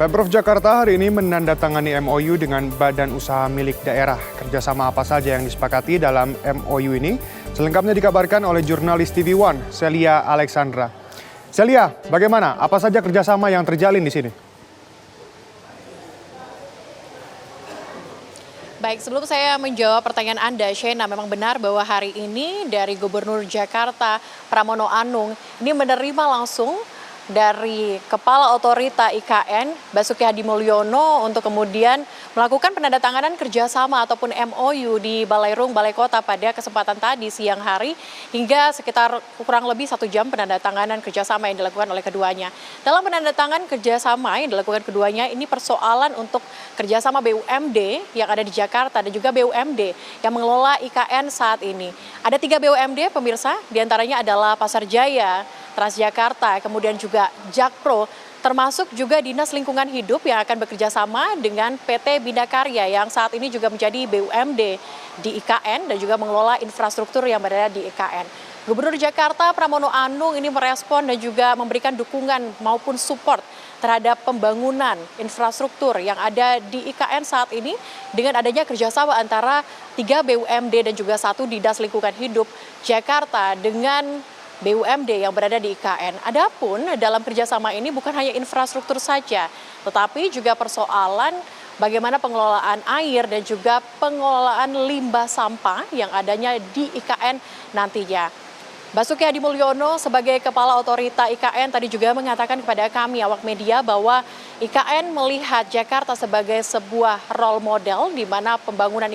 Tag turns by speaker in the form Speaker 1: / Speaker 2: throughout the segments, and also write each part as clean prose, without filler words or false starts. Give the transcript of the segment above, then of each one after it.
Speaker 1: Pemprov Jakarta hari ini menandatangani MOU dengan badan usaha milik daerah. Kerjasama apa saja yang disepakati dalam MOU ini? Selengkapnya dikabarkan oleh jurnalis TV One, Celia Alexandra. Celia, bagaimana? Apa saja kerjasama yang terjalin di sini?
Speaker 2: Baik, sebelum saya menjawab pertanyaan Anda, Shena, memang benar bahwa hari ini dari Gubernur Jakarta Pramono Anung ini menerima langsung dari Kepala Otorita IKN Basuki Hadi Mulyono untuk kemudian melakukan penandatanganan kerjasama ataupun MOU di Balairung Balai Kota pada kesempatan tadi siang hari hingga sekitar kurang lebih 1 jam penandatanganan kerjasama yang dilakukan oleh keduanya. Dalam penandatanganan kerjasama yang dilakukan keduanya ini persoalan untuk kerjasama BUMD yang ada di Jakarta dan juga BUMD yang mengelola IKN saat ini. Ada 3 BUMD pemirsa, diantaranya adalah Pasar Jaya, Transjakarta, kemudian juga Jakpro, termasuk juga Dinas Lingkungan Hidup yang akan bekerja sama dengan PT Bina Karya yang saat ini juga menjadi BUMD di IKN dan juga mengelola infrastruktur yang berada di IKN. Gubernur Jakarta Pramono Anung ini merespon dan juga memberikan dukungan maupun support terhadap pembangunan infrastruktur yang ada di IKN saat ini dengan adanya kerjasama antara 3 BUMD dan juga 1 Dinas Lingkungan Hidup Jakarta dengan BUMD yang berada di IKN. Adapun dalam kerjasama ini bukan hanya infrastruktur saja, tetapi juga persoalan bagaimana pengelolaan air dan juga pengelolaan limbah sampah yang adanya di IKN nantinya. Basuki Hadi Mulyono sebagai Kepala Otorita IKN tadi juga mengatakan kepada kami awak media bahwa IKN melihat Jakarta sebagai sebuah role model di mana pembangunan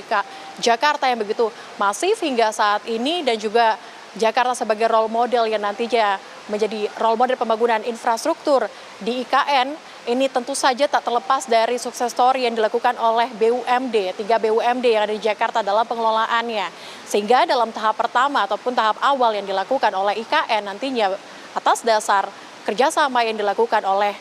Speaker 2: Jakarta yang begitu masif hingga saat ini dan juga Jakarta sebagai role model yang nantinya menjadi role model pembangunan infrastruktur di IKN ini tentu saja tak terlepas dari sukses story yang dilakukan oleh BUMD, 3 BUMD yang ada di Jakarta dalam pengelolaannya. Sehingga dalam tahap pertama ataupun tahap awal yang dilakukan oleh IKN nantinya atas dasar kerjasama yang dilakukan oleh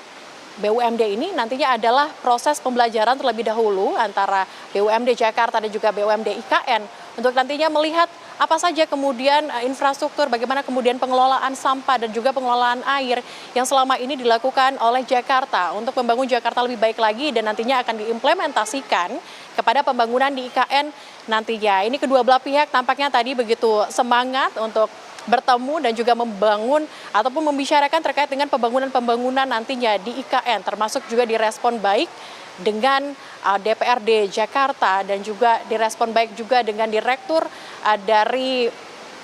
Speaker 2: BUMD ini nantinya adalah proses pembelajaran terlebih dahulu antara BUMD Jakarta dan juga BUMD IKN untuk nantinya melihat apa saja kemudian infrastruktur, bagaimana kemudian pengelolaan sampah dan juga pengelolaan air yang selama ini dilakukan oleh Jakarta untuk membangun Jakarta lebih baik lagi dan nantinya akan diimplementasikan kepada pembangunan di IKN nantinya. Ini kedua belah pihak tampaknya tadi begitu semangat untuk bertemu dan juga membangun ataupun membicarakan terkait dengan pembangunan nantinya di IKN, termasuk juga direspon baik dengan DPRD Jakarta dan juga direspon baik juga dengan direktur dari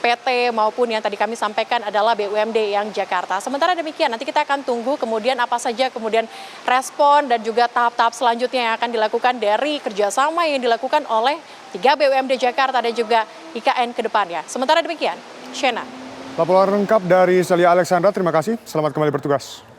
Speaker 2: PT maupun yang tadi kami sampaikan adalah BUMD yang Jakarta. Sementara demikian nanti kita akan tunggu kemudian apa saja kemudian respon dan juga tahap-tahap selanjutnya yang akan dilakukan dari kerjasama yang dilakukan oleh 3 BUMD Jakarta dan juga IKN ke depannya. Sementara demikian, Shena.
Speaker 1: Laporan lengkap dari Celia Alexandra, terima kasih. Selamat kembali bertugas.